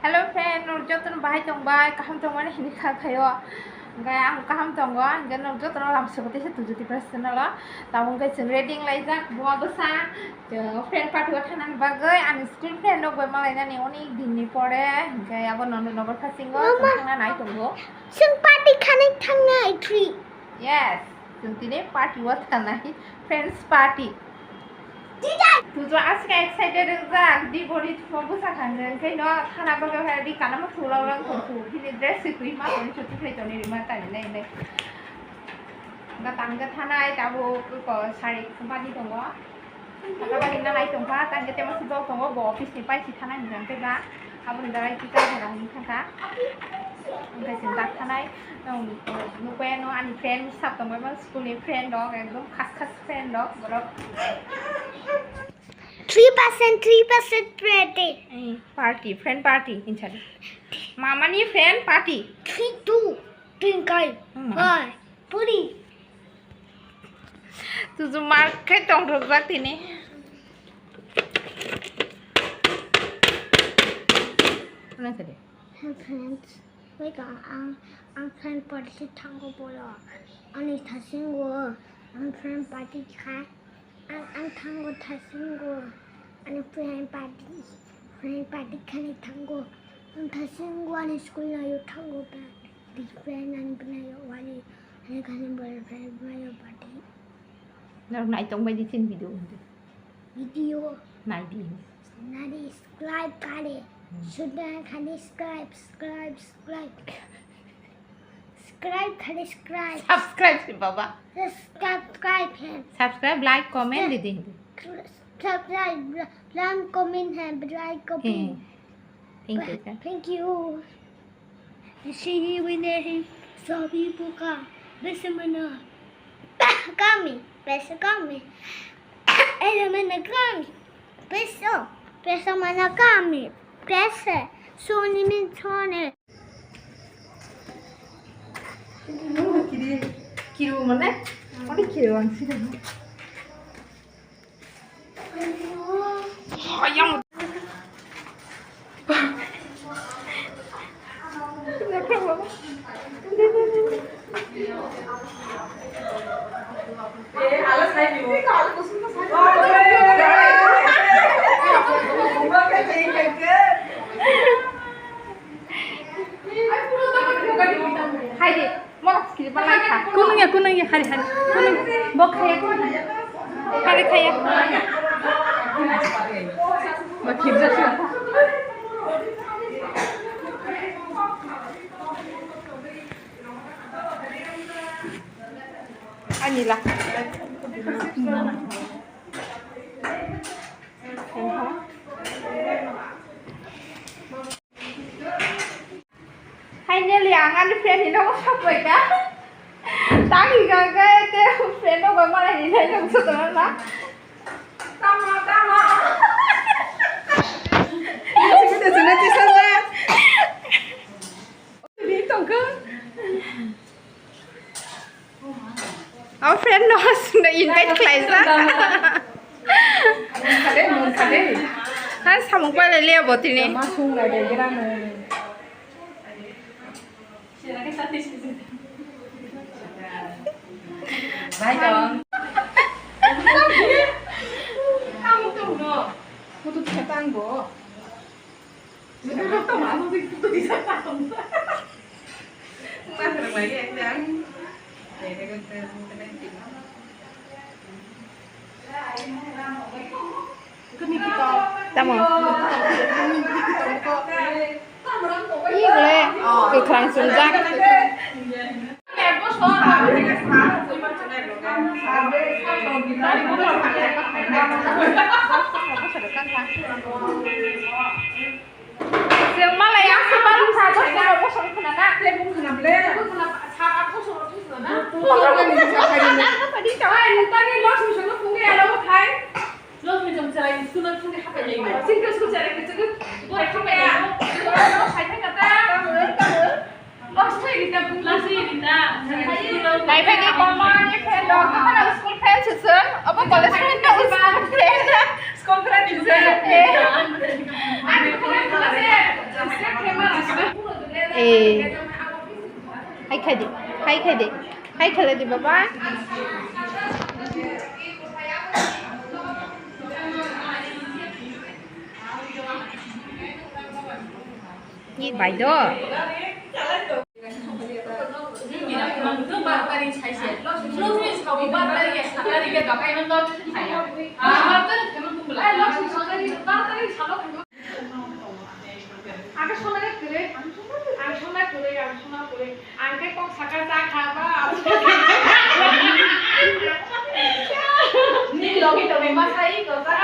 Hello friend, nurjotun bahai tongbai, kaham tongbai ini khayo. Gaya ang kaham tonggo, gan nurjotun lam seperti itu tujuh Tiprasa nala. Tamu guys reading laizak buah besar. Friend part buat hanan bagai, an school friend dog bermalai nani oni dini pore. Gaya aku nonton nomor passinggo, tengah naik tonggo. Sing party kanek tengah itu. Yes, tentine party buat tanah friends party. Tujuh asyik excited enggak di body fokus akan kayak no karena bagai hari karena mau pulang orang tuh ini dress itu mah orang cuci itu nih mah tadi nih nggak tangga tanah itu kok sari sempat di tunggu kalau bagi nang itu tempat tangga tema sudah tunggu bawa office nih pai si tanah nih nanti gak kamu nih dari kita orang ini kan nggak cinta tanah nuken no ani friend sab tunggu bang school nih friend dog ekdom khas friend dog berok 3% party friend party inside mama ni friend party 3 2 twinkle 5 puri tujuh market tong rojak ini mana tadi friends wait ang friend party tanggo bola ani tasinggo ang friend party ka ang tanggo tasinggo ani friend party kane tanggo ang tasinggo ani school na yo tanggo ba big friend ani banayo wali ani kane bola friend banayo party nào nãy trong mấy đi xin video video này đi nadi subscribe kare sudah kane subscribe subscribe sih baba subscribe like comment दे देंगे subscribe like comment है like comment thank you see you in there sabi buka besemana kami mana kami beso mana kami bese soni min tone kiri mana mana kiri orang sih ayam alas saya di kalau kusum hai di mau kiri malailykha kunungnya hari kunung bok hari kaya makin jatuh anilah hai nya liangan friend ini nó sắp vậy cả tá thì cái friend nó gọi mà lại nhìn thấy nó sắp rồi đó tao mà cái gì nó chỉ sao ra đi tổng cơ friend nó invite lại ra sao một quay lại leo bộ thì nè Baik dong. Kamu tuh no. Foto cetan, Bo. Sudah tahu mana foto di sana. Mas ada lagi yang ini kan penting. Kita. Tama. Iya boleh. Ke langsung jak. Yang malah yang sebelum sahabat sudah bosan kena nak. Dia pun kena beli. Sahabat aku suruh tu sudah. Kalau kan bisa kayak ni. Tadi cakap ni tadi los misalnya pungi ada apa kai? Los misalnya cara ini sudah pungi apa yang ini? Singkat sudah cara ini cakap. Boleh apa ya? Los saya kata. Los saya kita pungi. Los saya kita. Này phải đi con đi friend đó, các bạn là school friend chứ sớm, ở bên college friend đó, school friend đi chơi. Anh không biết là gì, Hay khai đi, hay khai đi, hay khai đi baba. Như vậy đó. আগে শোনা করে আমি শোনা করে আগে কম থাকা চা খাবা নি লগে তবে মাসাই তো চা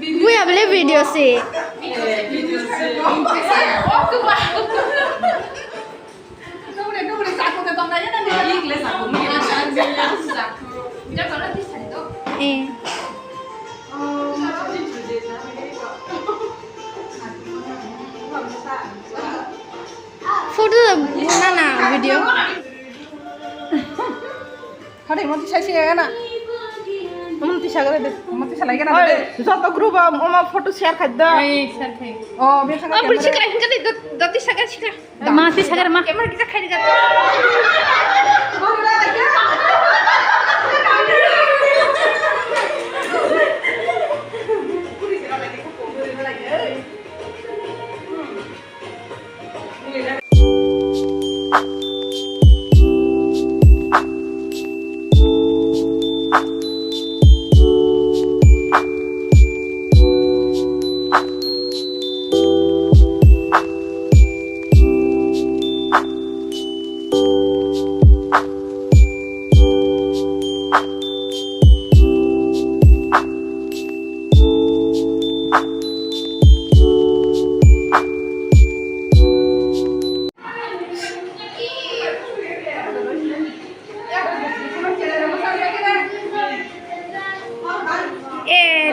Gue ya beli video sih. Foto mana video? Hari mati saya sih kan? Mati saya kan? Mati saya lagi kan? Satu grup mau foto share kada? Oh biasa kan? Oh bersih kan? Kan itu doti sagar sih kan? mati sagar mah Emang kita kayak gitu.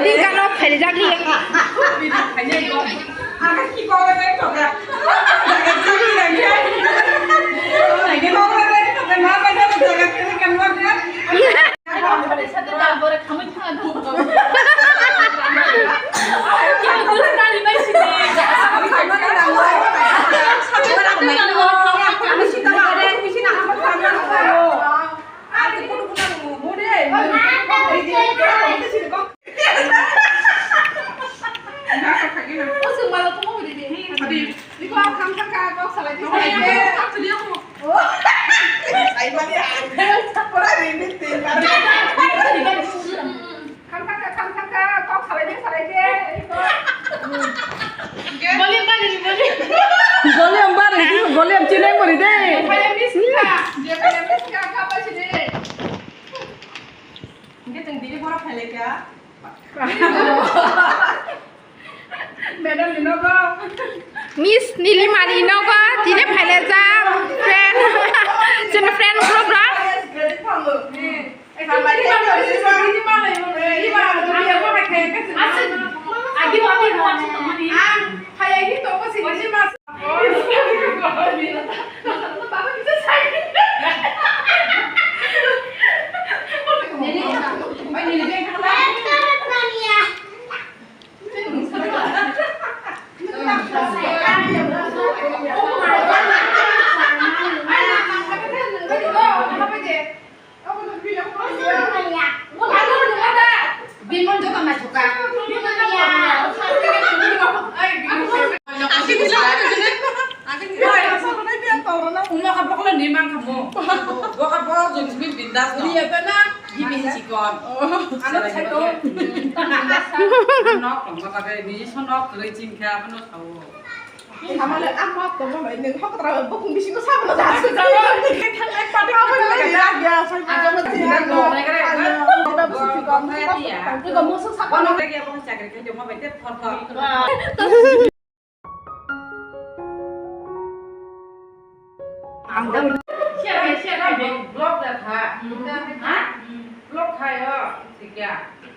Đi ra nó phải ra đi. Golem cine mori deh. Miss Nili Marino ko, tine phale ja friend. Chen friend group ra.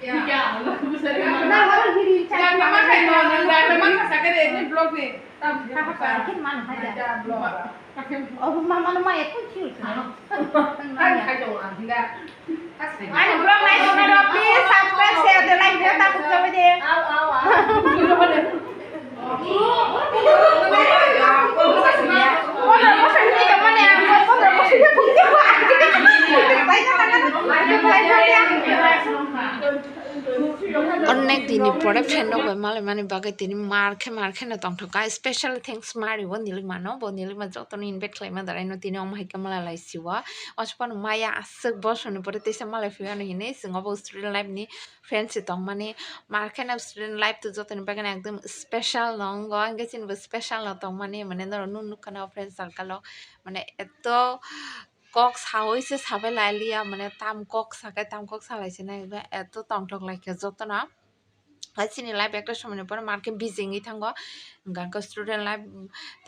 Nah, kalau gini, jangan mama kayak mau, jangan mama kasar ini blog nih. Kan mana aja. Oh, mama aku cium. Kan kayak orang tidak. Ayo blog like dulu please, subscribe, share, dan like dia tak buka video. অনেক দিনই পরে friend হবে মালে মানে বাগে তিনি মারখে না তংঠকা special thanks মারিব নিলিক মানো ব নিলিক মা যতন ইনভাইট খাইমা দাঁড়াইনো তিনি অমাইকা মালা লাইছিওয়া অসপান মায়া আসক বসনে পরে তেসা মালা ফিয়ানো হিনে সিংহব স্টুডেন্ট লাইফ নি ফ্রেন্ডস তং মানে মারখে না স্টুডেন্ট লাইফ তো যতন বাগে একদম স্পেশাল নং গেছিন স্পেশাল না তং মানে ধরো নুনুকানা ফ্রেন্ড সার্কেল মানে এত কক সাহইছে সাবে লাইলিয়া মানে তাম কক সালাইছে না এত তংঠক লাইকে যত না চিনি লাইফ একটা সময় পরে মার্কে বিজিঙি থাঙ্গ গাঙ্কা স্টুডেন্ট লাইফ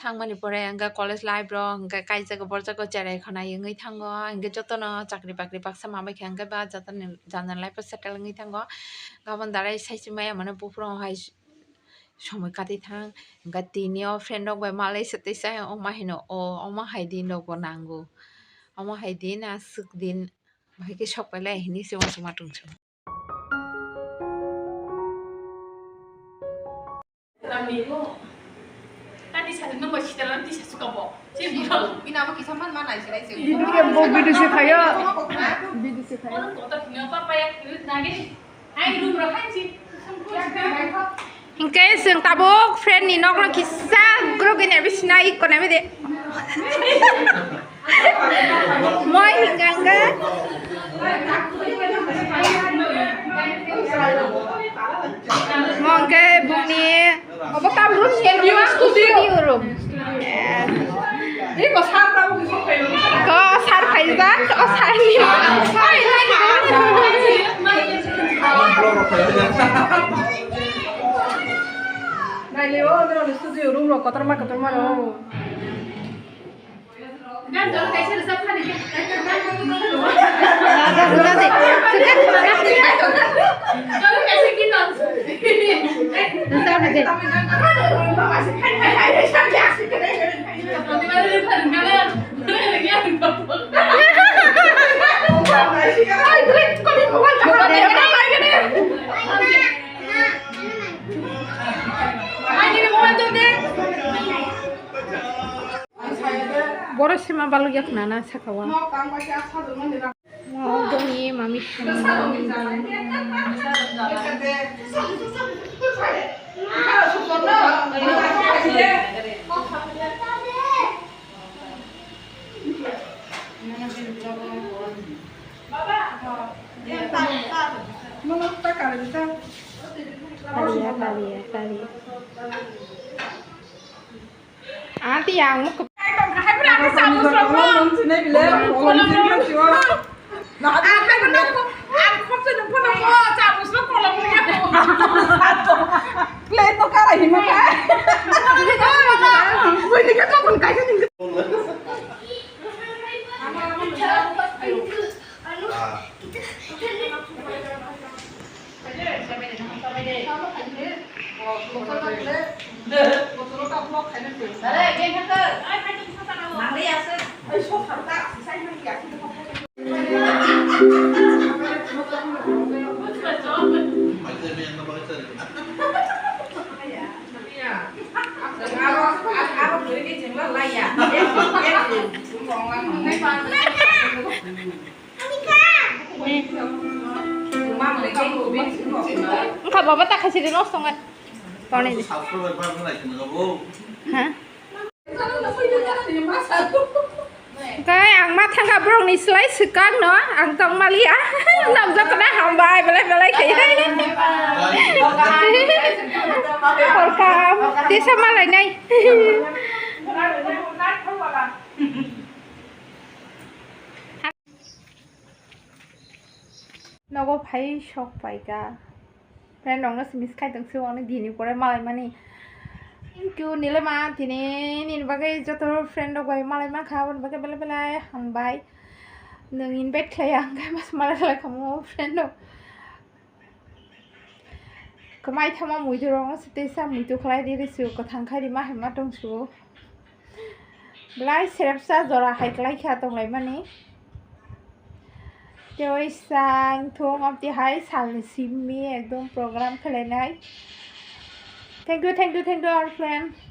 থাংমানি পরে গাঙ্কা কলেজ লাইফ র গাঙ্কা কাইজাগো বরজাগো চেরাইখানা ইङै থাঙ্গ ইङै যতন চাকরি বাকরি পাকসা মাबाय खांगा बा जतन जानान लाइफ सेटेल इङै थांग गाबोन दाराय साइसि माया माने बुफ्रावहाय সময় কাটি থাং গা তিনিও ফ্রেন্ড গয় মালাই সাথে সাই অমা হেনো ও অমা হাইদিন গো নাঙ্গো অমা হাইদিন আসুক দিন ভাইকে সকালে আহিনি সেমা সমা টুংছ Tadi saya nunggu si dalam di saya suka bawa. Ini apa kisah mana sih sih? Ini kan bawa video sih kayak. Video sih kayak. Orang kota punya apa ya? Ini nagi. Ayo dulu berapa sih? Hingga sing tabuk friend ni nok nak kisah grup ini habis naik kau nama deh. Moi hingga enggak. Mongke bunyi. Apa tahu room studio room. Ini kok sarap kamu kisah kayak? Kau sarap aja, kau sarap ni. Hai lagi. Nah, Leo, ini studio room lo, kotor mah lo. Kan kalau kayak saya resep kan ini. Kalau kayak segitu. Resep aja. Boros sih mah balu yak nana sakawa. Mau dongi mami kali. Nanti yang mau ke Enggak apa-apa tak kasih di nosongan. Kau nih. Hah? Cái ăn mắt thằng gặp rong ní slice sự căng nó ăn tông Malia nằm ra cái hàm bài về lại cái còn cam tí sao mà lại này nó có phải shock phải cả friend nó miss khai từng siêu anh đi đi qua đây mà này Kau nilai mah ini bagai jatuh friend aku malah mah kawan bagai bela hambai nengin bed kayak mas malah kamu friend kemai thama muidu rong sete sa muidu khlai di su ko thangkhai di ma hema tong su blai serapsa jora haiklai kha tong lai mani teoi sang thong apti hai sal simmi ekdom program khlai nai thank you our friend